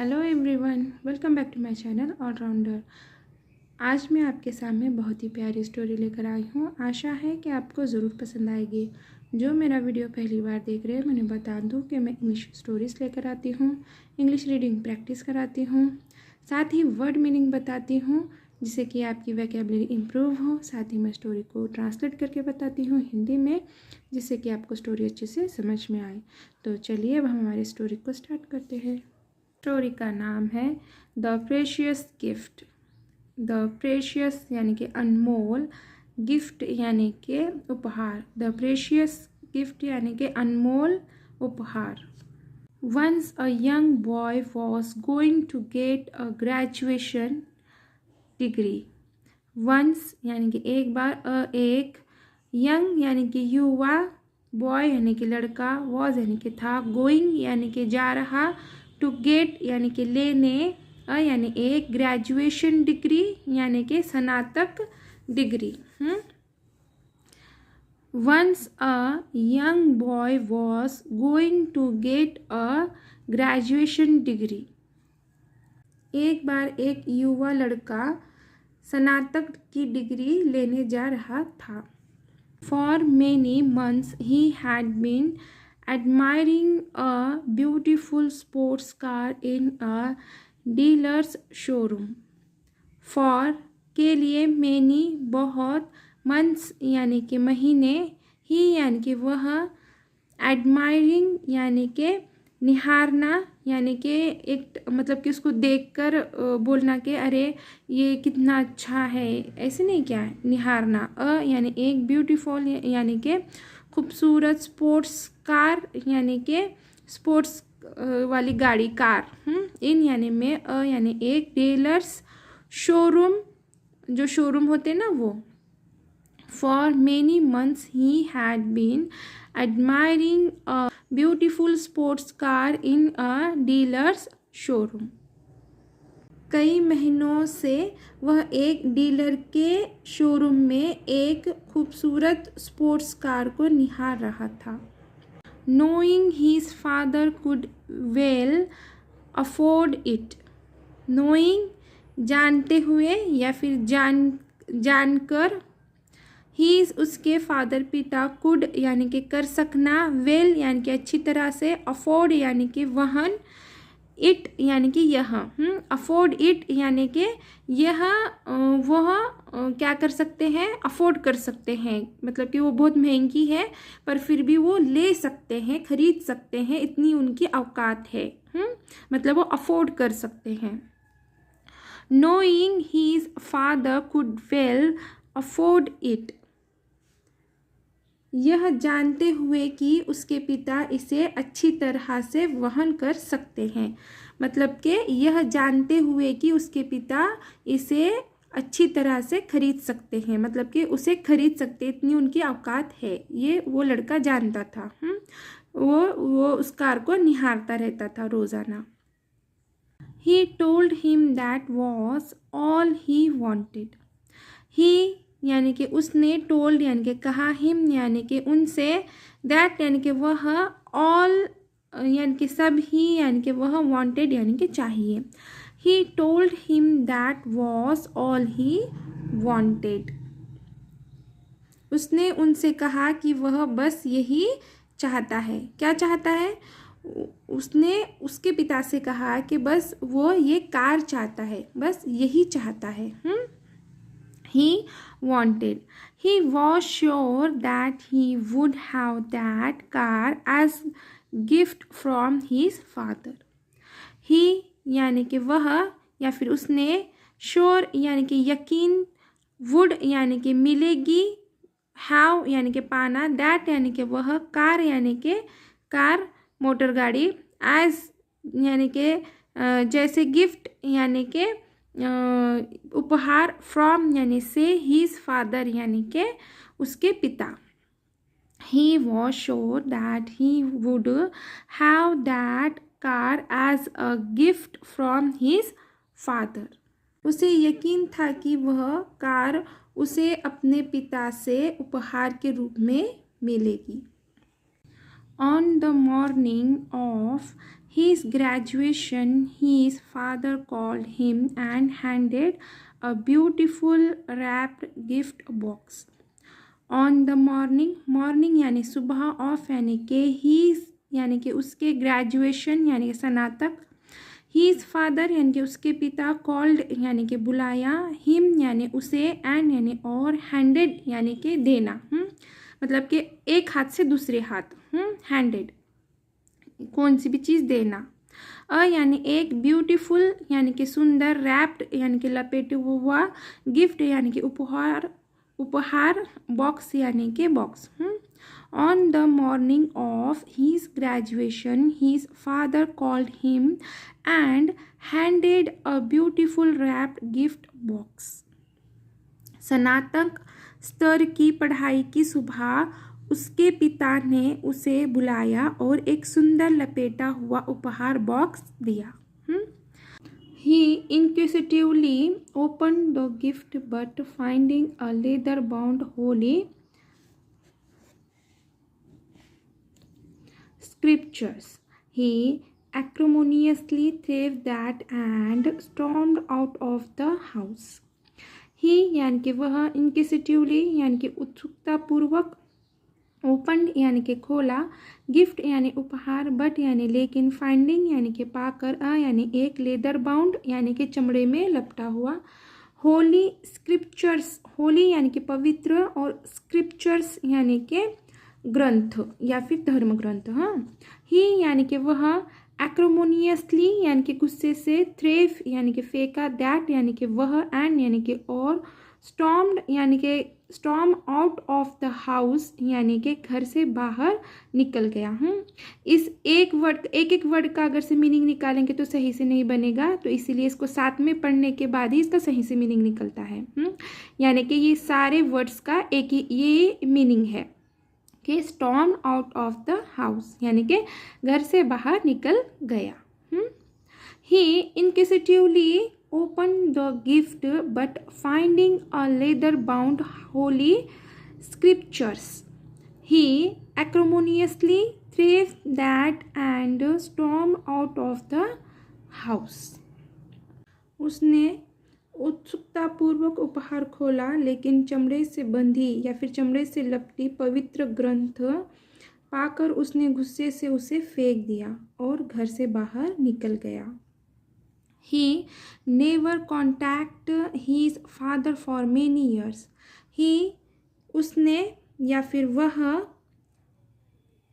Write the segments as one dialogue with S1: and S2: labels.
S1: Hello everyone, welcome back to my channel Allrounder. आज मैं आपके सामने बहुत ही प्यारी स्टोरी लेकर आई हूँ। आशा है कि आपको ज़रूर पसंद आएगी। जो मेरा वीडियो पहली बार देख रहे हैं, मैंने बता दूँ कि मैं इंग्लिश स्टोरीज़ लेकर आती हूँ, इंग्लिश रीडिंग प्रैक्टिस कराती हूँ, साथ ही वर्ड मीनिंग बताती हूँ जिससे कि आपकी वोकैबुलरी इम्प्रूव हो। साथ ही मैं स्टोरी को ट्रांसलेट करके बताती हूँ हिंदी में, जिससे कि आपको स्टोरी अच्छे से समझ में आए। तो चलिए अब हम हमारी स्टोरी को स्टार्ट करते हैं। स्टोरी का नाम है the precious gift. The precious यानी कि अनमोल, गिफ्ट यानी कि उपहार। द प्रेशियस गिफ्ट यानी कि अनमोल उपहार। Once a young boy was going to get a graduation degree. Once यानी कि एक बार, एक young यानी कि युवा, बॉय यानी कि लड़का, was यानी कि था, गोइंग यानी कि जा रहा, टू गेट यानी कि लेने, यानी एक, ग्रेजुएशन डिग्री यानी कि स्नातक degree. Once a young boy was going to get a graduation degree. एक बार एक युवा लड़का स्नातक की डिग्री लेने जा रहा था। For many months he had been admiring a beautiful sports car in a dealer's showroom. For के लिए many बहुत, months यानी कि महीने, ही यानी कि वह, admiring यानी कि निहारना, यानी कि एक मतलब कि उसको देखकर बोलना कि अरे ये कितना अच्छा है, ऐसे नहीं, क्या है निहारना। यानी एक, ब्यूटीफुल यानी कि खूबसूरत, स्पोर्ट्स कार यानी कि स्पोर्ट्स वाली गाड़ी, कार। इन यानी में, यानी एक, डीलर्स शोरूम, जो शोरूम होते ना वो। For many months he had been admiring a beautiful sports car in a dealer's showroom. कई महीनों से वह एक डीलर के शोरूम में एक खूबसूरत स्पोर्ट्स कार को निहार रहा था। Knowing his father could well afford it. Knowing जानते हुए या फिर जानकर, ही उसके फादर पिता, कुड यानी कि कर सकना, वेल यानी कि अच्छी तरह से, अफोर्ड यानी कि वहन, इट यानी कि यह, अफोर्ड इट यानी कि यह, वह क्या कर सकते हैं, अफोर्ड कर सकते हैं, मतलब कि वो बहुत महंगी है पर फिर भी वो ले सकते हैं, खरीद सकते हैं, इतनी उनकी औकात है। मतलब वो अफोर्ड कर सकते हैं। Knowing his father could well afford it. यह जानते हुए कि उसके पिता इसे अच्छी तरह से वहन कर सकते हैं। मतलब कि यह जानते हुए कि उसके पिता इसे अच्छी तरह से खरीद सकते हैं, मतलब कि उसे खरीद सकते, इतनी उनकी औकात है, ये वो लड़का जानता था। वो उस कार को निहारता रहता था रोज़ाना। He told him that was all he wanted. He यानी कि उसने, टोल्ड यानी कि कहा, हिम यानी कि उनसे, दैट यानी कि वह, ऑल यानी कि सब, ही यानी कि वह, वांटेड यानी कि चाहिए। He told him that was all he wanted. उसने उनसे कहा कि वह बस यही चाहता है। क्या चाहता है? उसने उसके पिता से कहा कि बस वो ये कार चाहता है, बस यही चाहता है। He wanted. He was sure that he would have that car as gift from his father. He यानी कि वह या फिर उसने, sure यानी कि यकीन, would यानी कि मिलेगी, have यानी कि पाना, that यानी कि वह, कार यानी कि कार, मोटर गाड़ी, as यानी कि जैसे, गिफ्ट यानी कि उपहार, फ्रॉम यानी से, हिज फादर यानी कि उसके पिता। He was sure that he would have that car as a gift from his father. उसे यकीन था कि वह कार उसे अपने पिता से उपहार के रूप में मिलेगी। On the morning of his graduation, his father called him and handed a beautiful wrapped gift box. On the morning यानी सुबह ऑफ यानी कि his यानी कि उसके ग्रेजुएशन यानी कि स्नातक, his father यानी कि उसके पिता, called यानी कि बुलाया, him यानी उसे, and यानी और, handed यानी कि देना, मतलब कि एक हाथ से दूसरे हाथ, handed कौन सी भी चीज़ देना। यानी एक, ब्यूटीफुल यानी कि सुंदर, रैप्ड यानी कि लपेटे हुआ, गिफ्ट यानी कि उपहार, बॉक्स यानी कि box. On the morning of his graduation his father called him and handed a beautiful wrapped gift box. स्नातक स्तर की पढ़ाई की सुबह उसके पिता ने उसे बुलाया और एक सुंदर लपेटा हुआ उपहार बॉक्स दिया। He inquisitively opened the gift, but finding a leather-bound holy scriptures, he acrimoniously threw that and stormed out of the house. He यानी कि वह, inquisitively यानी कि उत्सुकतापूर्वक, ओपन यानी कि खोला, गिफ्ट यानी उपहार, बट यानी लेकिन, फाइंडिंग यानी कि पाकर, यानी एक, लेदर बाउंड यानी कि चमड़े में लपटा हुआ, होली स्क्रिप्चर्स, होली यानी कि पवित्र और स्क्रिप्चर्स यानी कि ग्रंथ या फिर धर्म ग्रंथ। ही यानी कि वह, एक्रोमोनियसली यानी कि गुस्से से, थ्रेफ यानी कि फेंका, दैट यानी कि वह, एंड यानी कि और, स्टॉर्म्ड यानी कि storm out of the house यानी कि घर से बाहर निकल गया। इस एक वर्ड का अगर से मीनिंग निकालेंगे तो सही से नहीं बनेगा, तो इसीलिए इसको साथ में पढ़ने के बाद ही इसका सही से मीनिंग निकलता है। यानी कि ये सारे वर्ड्स का एक ही ये मीनिंग है कि storm out of the house यानी कि घर से बाहर निकल गया। ही inquisitively opened the gift, but finding a leather-bound holy scriptures, he acrimoniously threw that and stormed out of the house. उसने उत्सुकतापूर्वक उपहार खोला, लेकिन चमड़े से बंधी या फिर चमड़े से लपटी पवित्र ग्रंथ पाकर उसने गुस्से से उसे फेंक दिया और घर से बाहर निकल गया। He never contacted his father for many years. He उसने या फिर वह,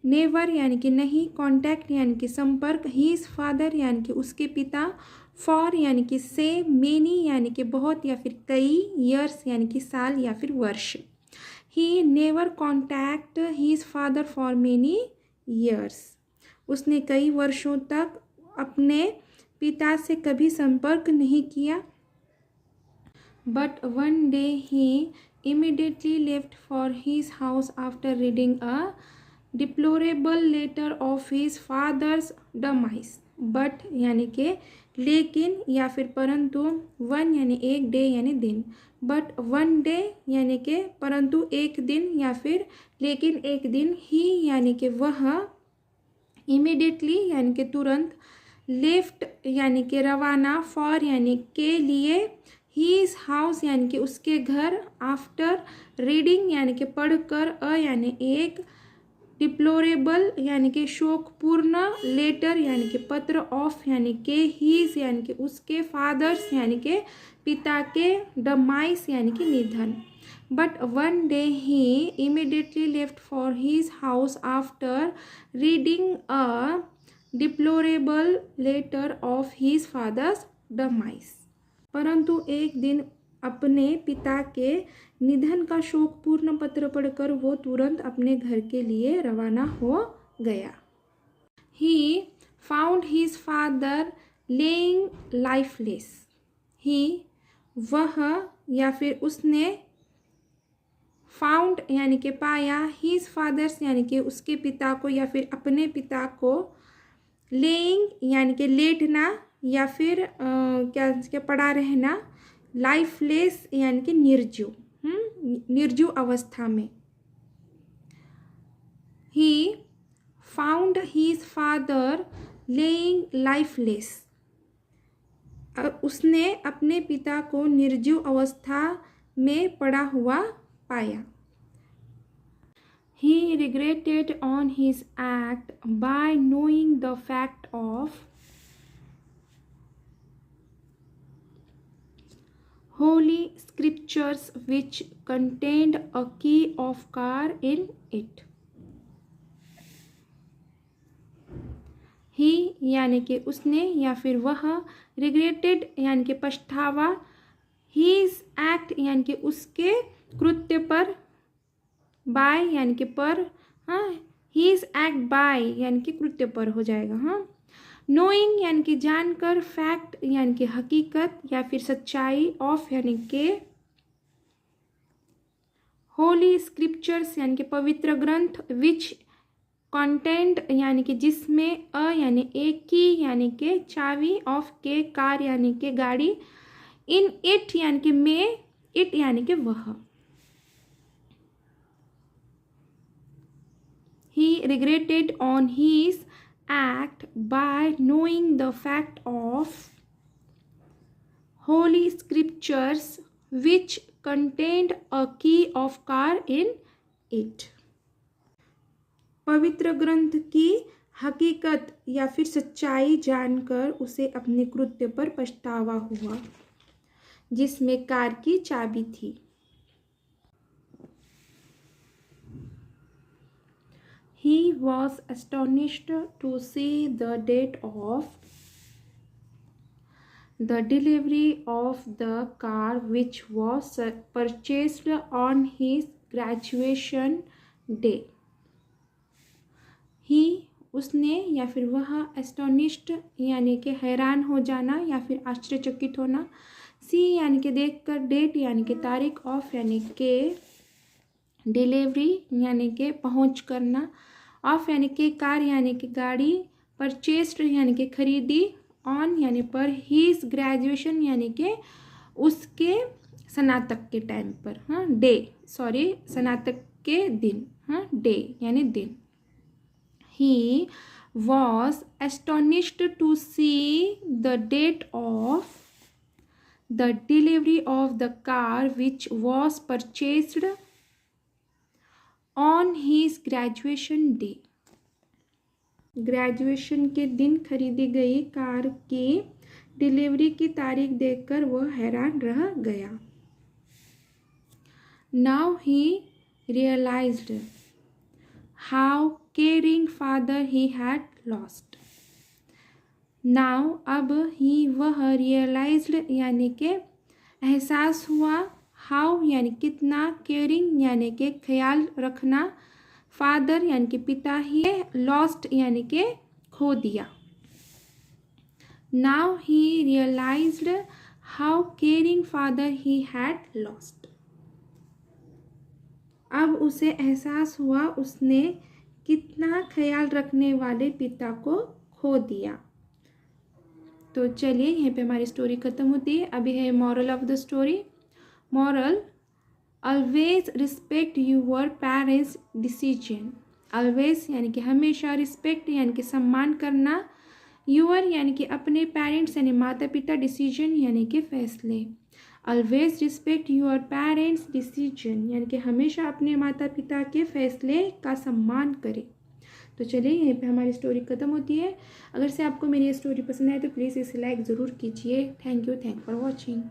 S1: नेवर यानी कि नहीं, कॉन्टैक्ट यानी कि संपर्क, हीज फादर यानी कि उसके पिता, फॉर यानी कि से, मेनी यानी कि बहुत या फिर कई, ईयर्स यानी कि साल या फिर वर्ष। He never contact his father for many years. उसने कई वर्षों तक अपने पिता से कभी संपर्क नहीं किया। But one day he immediately left for his house after reading a deplorable letter of his father's demise. But यानी कि लेकिन या फिर परंतु, वन यानी एक, डे यानी दिन, बट वन डे यानी कि परंतु एक दिन या फिर लेकिन एक दिन, ही यानी कि वह, इमीडिएटली यानी कि तुरंत, लेफ्ट यानी कि रवाना, फॉर यानी के लिए, हीज हाउस यानी कि उसके घर, आफ्टर रीडिंग यानी कि पढ़कर, यानी एक, डिप्लोरेबल यानी कि शोकपूर्ण, लेटर यानी कि पत्र, ऑफ यानी कि हीज यानी कि उसके, फादर्स यानी कि पिता के, डमाइस यानी कि निधन। But one day he immediately left for his house after reading a deplorable letter of his father's demise. परंतु एक दिन अपने पिता के निधन का शोकपूर्ण पत्र पढ़कर वो तुरंत अपने घर के लिए रवाना हो गया। He found his father lying lifeless. He वह या फिर उसने, फाउंड यानी कि पाया, हीज फादर्स यानी कि उसके पिता को या फिर अपने पिता को, लेइंग यानी कि लेटना या फिर क्या पड़ा रहना, लाइफलेस यानी कि निर्जीव, निर्जीव अवस्था में। He found his father lying lifeless, उसने अपने पिता को निर्जीव अवस्था में पड़ा हुआ पाया। He regretted on his act by knowing the fact of holy scriptures which contained a key of car in it. He यानी कि उसने या फिर वह, regretted यानी कि पछतावा, his act यानी कि उसके कृत्य पर, बाय यानी कि पर, हाँ, हीज एक्ट बाय यानी कि कृत्य पर हो जाएगा। हाँ, नोइंग यानी कि जानकर, फैक्ट यानी कि हकीकत या फिर सच्चाई, ऑफ यानी कि होली स्क्रिप्चर्स यानी कि पवित्र ग्रंथ, विच कंटेंट यानी कि जिसमें, यानी एक, की यानी कि चाबी, ऑफ के कार यानी कि गाड़ी, इन इट यानी कि में, इट यानी कि वह। He regretted on his act by knowing the fact of holy scriptures which contained a key of car in it. पवित्र ग्रंथ की हकीकत या फिर सच्चाई जानकर उसे अपने कृत्य पर पछतावा हुआ जिसमें कार की चाबी थी। He was astonished to see the date of the delivery of the car which was purchased on his graduation day. He उसने या फिर वह, astonished यानी कि हैरान हो जाना या फिर आश्चर्यचकित होना, सी यानी कि देखकर, डेट यानी कि तारीख, ऑफ यानी कि डिलीवरी यानी कि पहुंच करना, ऑफ यानी कि कार यानी कि गाड़ी, परचेस्ड यानी कि खरीदी, ऑन यानी पर, हीज ग्रेजुएशन यानी कि उसके स्नातक के टाइम पर, हाँ, डे, सॉरी, स्नातक के दिन, हाँ, डे यानी दिन। He was astonished to see the date of the delivery of the car which was purchased on his graduation day. Graduation के दिन खरीदी गई कार की डिलीवरी की तारीख देखकर वह हैरान रह गया। Now he realised how caring father he had lost. Now अब ही वह, रियलाइज्ड यानी कि एहसास हुआ, हाउ यानी कितना, केयरिंग यानी कि ख्याल रखना, फादर यानी कि पिता, ही लॉस्ट यानी कि खो दिया। Now he realised how caring father he had lost. अब उसे एहसास हुआ उसने कितना ख्याल रखने वाले पिता को खो दिया। तो चलिए यहीं पे हमारी स्टोरी ख़त्म होती है। अभी है moral of the story. Moral, always respect your parents decision. Always यानी कि हमेशा, रिस्पेक्ट यानी कि सम्मान करना, यूर यानी कि अपने, पेरेंट्स यानी माता पिता, डिसीजन यानी कि फैसले। Always respect your parents decision यानी कि हमेशा अपने माता पिता के फैसले का सम्मान करें। तो चलिए यहीं पे हमारी स्टोरी ख़त्म होती है। अगर से आपको मेरी ये स्टोरी पसंद आए तो प्लीज़ इसे लाइक ज़रूर कीजिए। Thank you for watching.